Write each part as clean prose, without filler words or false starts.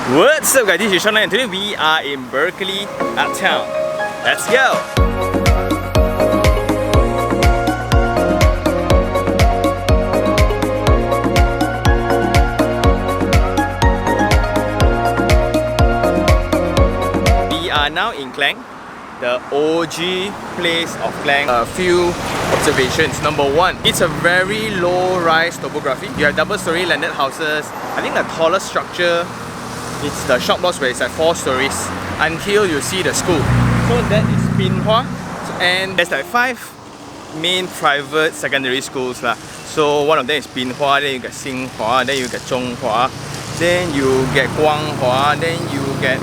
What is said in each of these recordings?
What's up guys, this is Sean and today we are in Berkeley Uptown. Let's go! We are now in Klang, the OG place of Klang. A few observations. Number one, it's a very low-rise topography. You have double-story landed houses. I think the tallest structure, it's the shop blocks where it's at 4 stories until you see the school. So that is Pin Hwa, and there's like 5 main private secondary schools lah. So one of them is Pin Hwa, then you get Sing Hwa, then you get Zhong Hwa, then you get Guang Hwa, then you get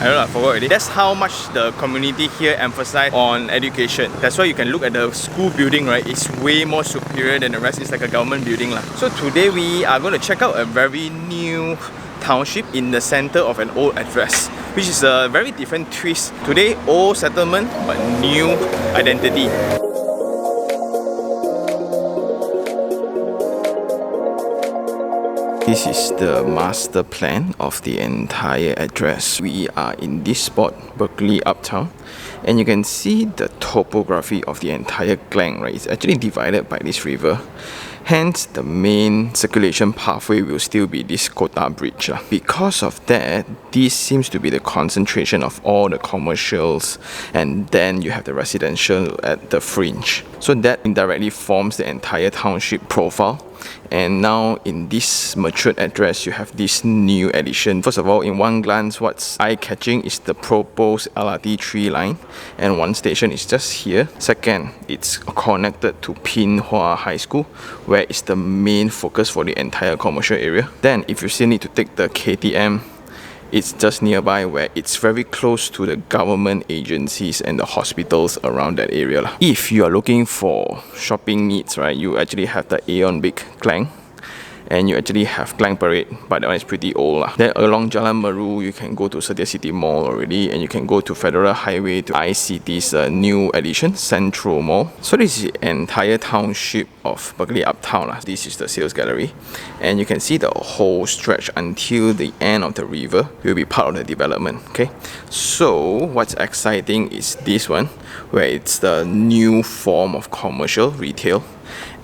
I don't know, I forgot already. That's how much the community here emphasize on education. That's why you can look at the school building, right? It's way more superior than the rest. It's like a government building lah. So today we are going to check out a very new township in the center of an old address, which is a very different twist. Today, old settlement but new identity. This is the master plan of the entire address. We are in this spot, Berkeley Uptown, and you can see the topography of the entire Klang, right? It's actually divided by this river. Hence, the main circulation pathway will still be this Kota Bridge. Because of that, this seems to be the concentration of all the commercials, and then you have the residential at the fringe. So that indirectly forms the entire township profile. And now in this matured address, you have this new addition. First of all, in one glance, what's eye-catching is the proposed LRT 3 line, and one station is just here. Second, it's connected to Pin Hwa High School, where it's the main focus for the entire commercial area. Then, if you still need to take the KTM, it's just nearby, where it's very close to the government agencies and the hospitals around that area. If you are looking for shopping needs, right, you actually have the Aeon Big Klang, and you actually have Klang Parade, but that one is pretty old. Then along Jalan Meru, you can go to Setia City Mall already, and you can go to Federal Highway to ICT's new addition, Central Mall. So this is the entire township of Berkeley Uptown. This is the sales gallery, and you can see the whole stretch until the end of the river will be part of the development. Okay, so what's exciting is this one, where it's the new form of commercial retail.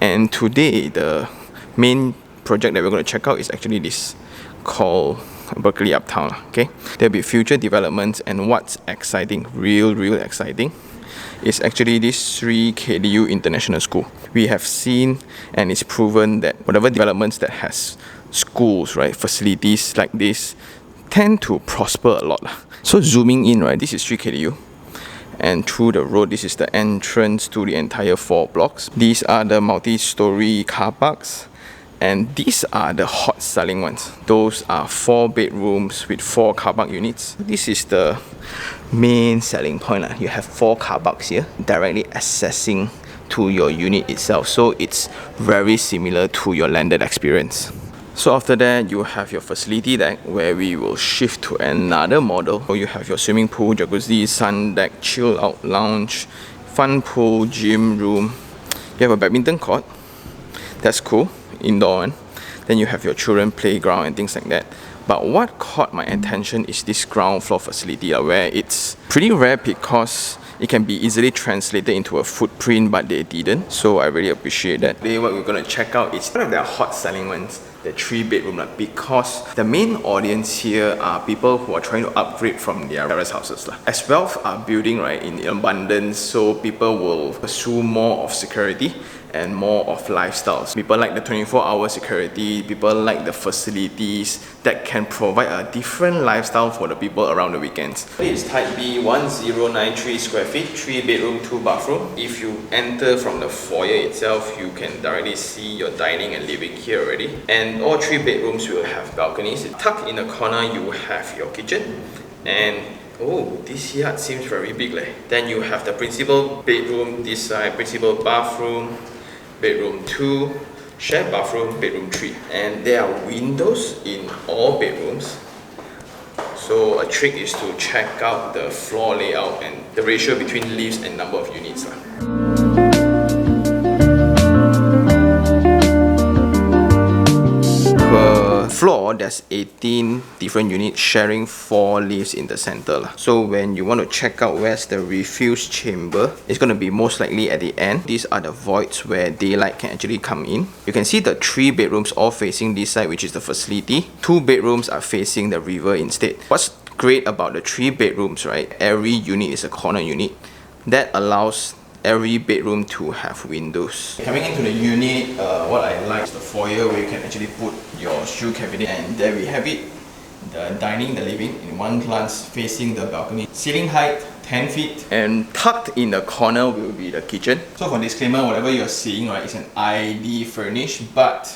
And today the main project that we're going to check out is actually this called Berkeley Uptown. Okay, there'll be future developments, and what's exciting, real exciting, is actually this 3 KDU International School. We have seen and it's proven that whatever developments that has schools, right, facilities like this tend to prosper a lot. So zooming in, right, this is 3 KDU. And through the road, this is the entrance to the entire 4 blocks. These are the multi-story car parks. And these are the hot selling ones. Those are 4 bedrooms with 4 car park units. This is the main selling point. You have 4 car parks here, directly accessing to your unit itself. So it's very similar to your landed experience. So after that, you have your facility deck, where we will shift to another model. So you have your swimming pool, jacuzzi, sun deck, chill out lounge, fun pool, gym room. You have a badminton court. That's cool. Indoor one. Then you have your children playground and things like that. But what caught my attention is this ground floor facility, where it's pretty rare because it can be easily translated into a footprint, but they didn't. So I really appreciate that. Today what we're going to check out is one of their hot selling ones, the 3 bedroom, because the main audience here are people who are trying to upgrade from their parents' houses. As wealth are building, right, in abundance, so people will pursue more of security and more of lifestyles. People like the 24-hour security, people like the facilities that can provide a different lifestyle for the people around the weekends. It's type B, 1093 square feet, 3 bedroom, 2 bathroom. If you enter from the foyer itself, you can directly see your dining and living here already. And all 3 bedrooms will have balconies. Tucked in the corner, you have your kitchen. And oh, this yard seems very big. Then you have the principal bedroom this side, principal bathroom, bedroom 2, shared bathroom, bedroom 3. And there are windows in all bedrooms. So a trick is to check out the floor layout and the ratio between lifts and number of units. floor, there's 18 different units sharing 4 lifts in the center lah. So when you want to check out where's the refuse chamber, it's going to be most likely at the end. These are the voids where daylight can actually come in. You can see the 3 bedrooms all facing this side, which is the facility. 2 bedrooms are facing the river instead. What's great about the 3 bedrooms, right? Every unit is a corner unit. That allows every bedroom to have windows. Coming into the unit, what I like is the foyer where you can actually put your shoe cabinet, and there we have it. The dining, the living in one glance facing the balcony. Ceiling height 10 feet, and tucked in the corner will be the kitchen. So for disclaimer, whatever you're seeing, right, is an ID furnish, but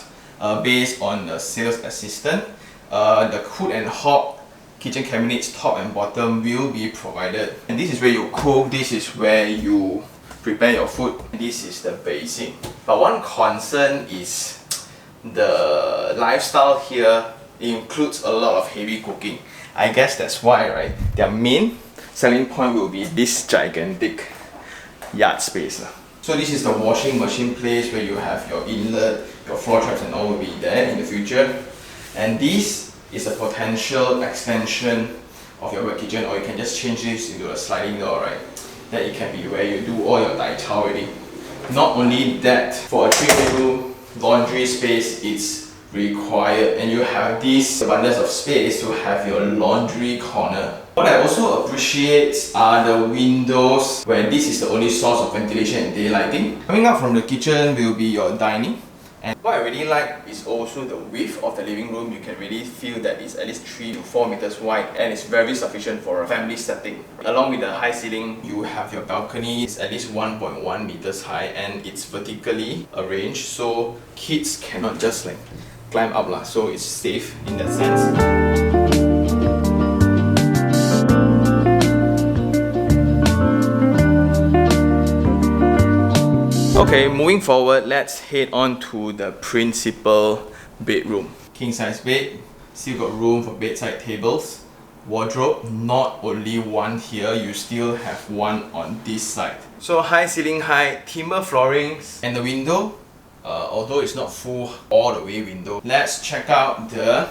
based on the sales assistant, the hood and hob kitchen cabinets top and bottom will be provided. And this is where you cook, this is where you prepare your food. This is the basin. But one concern is the lifestyle here includes a lot of heavy cooking. I guess that's why, right? Their main selling point will be this gigantic yard space. So this is the washing machine place where you have your inlet, your floor traps and all will be there in the future. And this is a potential extension of your wet kitchen, or you can just change this into a sliding door, right? That it can be where you do all your dai chow already. Not only that, for a 3-bedroom laundry space, it's required, and you have this abundance of space to have your laundry corner. What I also appreciate are the windows, where this is the only source of ventilation and daylighting. Coming up from the kitchen will be your dining. And what I really like is also the width of the living room. You can really feel that it's at least 3 to 4 meters wide, and it's very sufficient for a family setting. Along with the high ceiling, you have your balcony. It's at least 1.1 meters high, and it's vertically arranged, so kids cannot just like climb up lah. So it's safe in that sense. Okay, moving forward, let's head on to the principal bedroom. King size bed, still got room for bedside tables. Wardrobe, not only one here, you still have one on this side. So high ceiling height, timber floorings, and the window, although it's not full all the way window. Let's check out the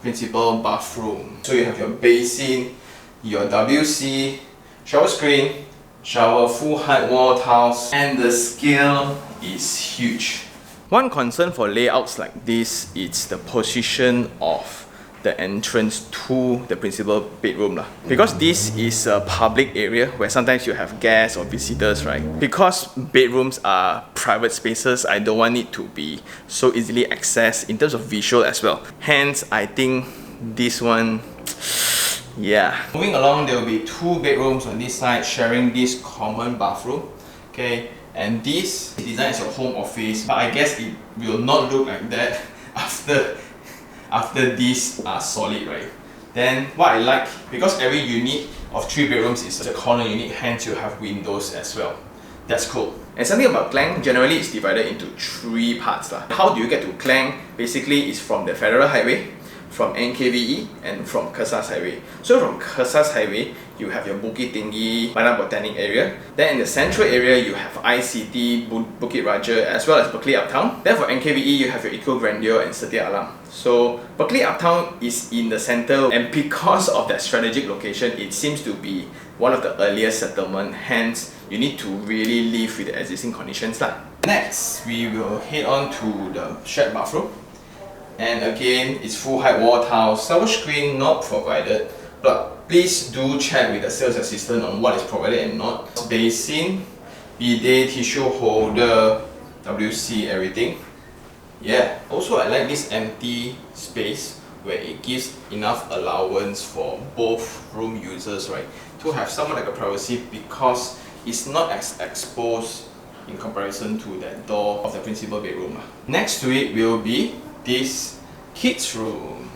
principal bathroom. So you have your basin, your WC, shower screen, shower, full height wall tiles, and the scale is huge. One concern for layouts like this is the position of the entrance to the principal bedroom lah. Because this is a public area where sometimes you have guests or visitors, right? Because bedrooms are private spaces, I don't want it to be so easily accessed in terms of visual as well. Hence, I think this one, yeah. Moving along, there will be 2 bedrooms on this side sharing this common bathroom. Okay, and this is designed as your home office, but I guess it will not look like that after these are solid, right? Then what I like, because every unit of 3 bedrooms is a corner unit, hence you have windows as well. That's cool. And something about Klang, generally it's divided into 3 parts lah. How do you get to Klang? Basically, it's from the Federal Highway, from NKVE, and from Kesas Highway. So from Kesas Highway, you have your Bukit Tinggi, Padang Botanic area. Then in the central area, you have ICT, Bukit Raja, as well as Berkeley Uptown. Then for NKVE, you have your Eco Grandeur and Setia Alam. So Berkeley Uptown is in the center, and because of that strategic location, it seems to be one of the earliest settlement. Hence, you need to really live with the existing conditions lah. Next, we will head on to the shared bathroom. And again, it's full height wall tiles, shower screen not provided, but please do check with the sales assistant on what is provided and not. Basin, bidet, tissue holder, WC, everything. Yeah, also I like this empty space where it gives enough allowance for both room users, right, to have somewhat like a privacy, because it's not as exposed in comparison to that door of the principal bedroom. Next to it will be this kids room.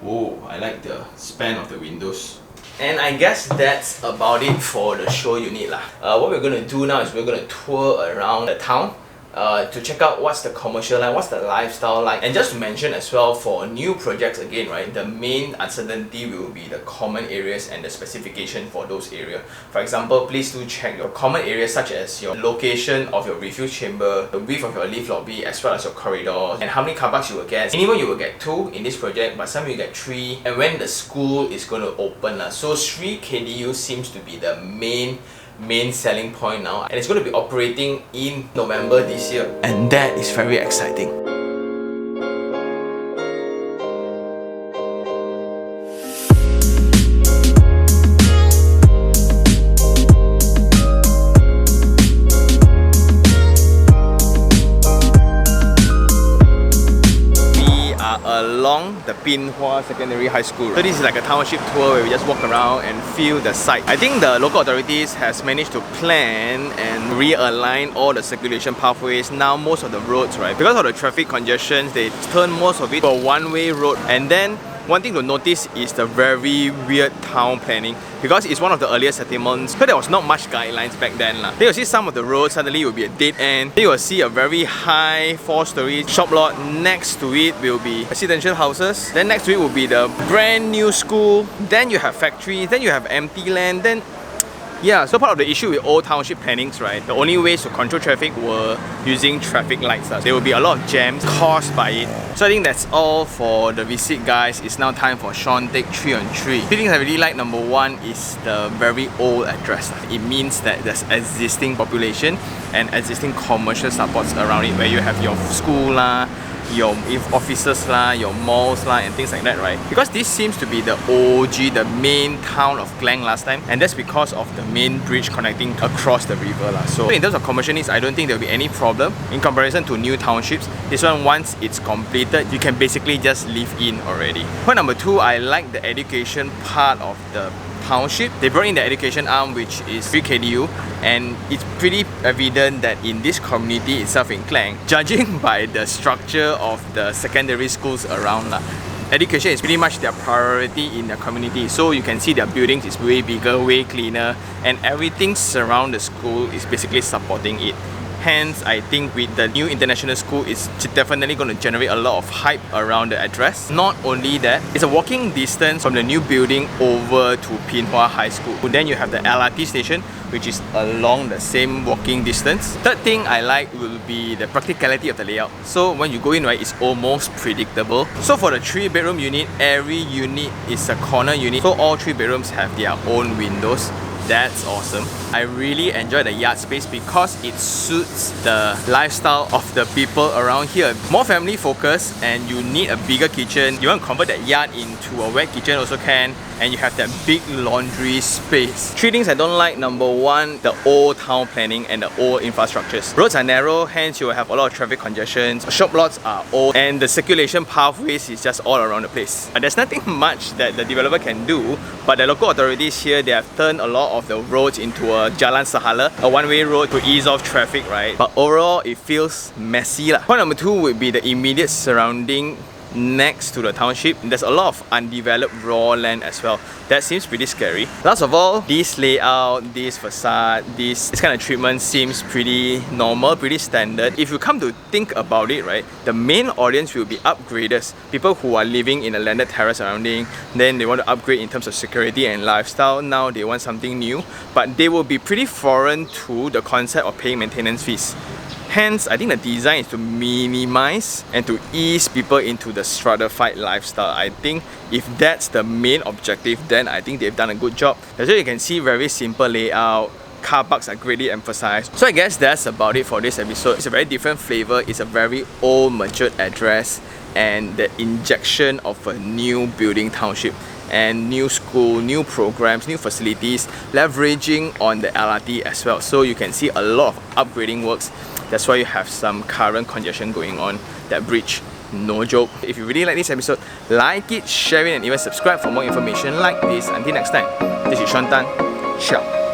Oh, I like the span of the windows. And I guess that's about it for the show unit lah. What we're going to do now is we're going to tour around the town. to check out what's the commercial like, what's the lifestyle like. And just to mention as well, for new projects again, right, the main uncertainty will be the common areas and the specification for those areas. For example, please do check your common areas such as your location of your refuel chamber, the width of your lift lobby, as well as your corridors, and how many car parks you will get. Minimum you will get 2 in this project, but some you get 3, and when the school is going to open. So 3 KDU seems to be the main selling point now, and it's going to be operating in November this year, and that is very exciting. Along the Pin Hwa Secondary High School. So this is like a township tour where we just walk around and feel the site. I think the local authorities has managed to plan and realign all the circulation pathways. Now most of the roads, right, because of the traffic congestions, they turn most of it to a one-way road. And then one thing to notice is the very weird town planning, because it's one of the earliest settlements, so there was not much guidelines back then. Then you'll see some of the roads suddenly will be a dead end. Then you will see a very high 4-story shop lot. Next to it will be residential houses. Then next to it will be the brand new school. Then you have factories. Then you have empty land. Then yeah, so part of the issue with old township plannings, right, the only ways to control traffic were using traffic lights. There will be a lot of jams caused by it. So I think that's all for the visit, guys. It's now time for Sean take 3 on 3. 3 things I really like. Number 1 is the very old address. It means that there's existing population and existing commercial supports around it, where you have your school lah, your offices lah, your malls lah, and things like that, right? Because this seems to be the OG, the main town of Klang last time, and that's because of the main bridge connecting across the river lah. So in terms of commercial needs, I don't think there'll be any problem in comparison to new townships. This one, once it's completed, you can basically just live in already. Point number 2, I like the education part of the township. They brought in the education arm, which is 3 KDU, and it's pretty evident that in this community itself in Klang, judging by the structure of the secondary schools around, education is pretty much their priority in the community. So you can see their buildings is way bigger, way cleaner, and everything surround the school is basically supporting it. Hence, I think with the new international school, it's definitely going to generate a lot of hype around the address. Not only that, it's a walking distance from the new building over to Pin Hwa High School. Then you have the LRT station, which is along the same walking distance. Third thing I like will be the practicality of the layout. So when you go in, right, it's almost predictable. So for the 3-bedroom unit, every unit is a corner unit. So all 3 bedrooms have their own windows. That's awesome. I really enjoy the yard space because it suits the lifestyle of the people around here. More family focused, and you need a bigger kitchen. You want to convert that yard into a wet kitchen also can, and you have that big laundry space. 3 things I don't like. Number 1, the old town planning and the old infrastructures. Roads are narrow, hence you will have a lot of traffic congestions. Shop lots are old, and the circulation pathways is just all around the place. And there's nothing much that the developer can do, but the local authorities here, they have turned a lot of the roads into a Jalan Sahala, a one-way road to ease off traffic, right? But overall, it feels messy lah. Point number 2 would be the immediate surrounding next to the township. There's a lot of undeveloped raw land as well. That seems pretty scary. Last of all, this layout, this facade, this kind of treatment seems pretty normal, pretty standard. If you come to think about it, right, the main audience will be upgraders, people who are living in a landed terrace surrounding. Then they want to upgrade in terms of security and lifestyle. Now they want something new, but they will be pretty foreign to the concept of paying maintenance fees. Hence, I think the design is to minimize and to ease people into the stratified lifestyle. I think if that's the main objective, then I think they've done a good job. As you can see, very simple layout. Car parks are greatly emphasized. So I guess that's about it for this episode. It's a very different flavor. It's a very old, matured address, and the injection of a new building township and new school, new programs, new facilities, leveraging on the LRT as well. So you can see a lot of upgrading works. That's why you have some current congestion going on. That bridge, no joke. If you really like this episode, like it, share it, and even subscribe for more information like this. Until next time, this is Sean Tan. Ciao.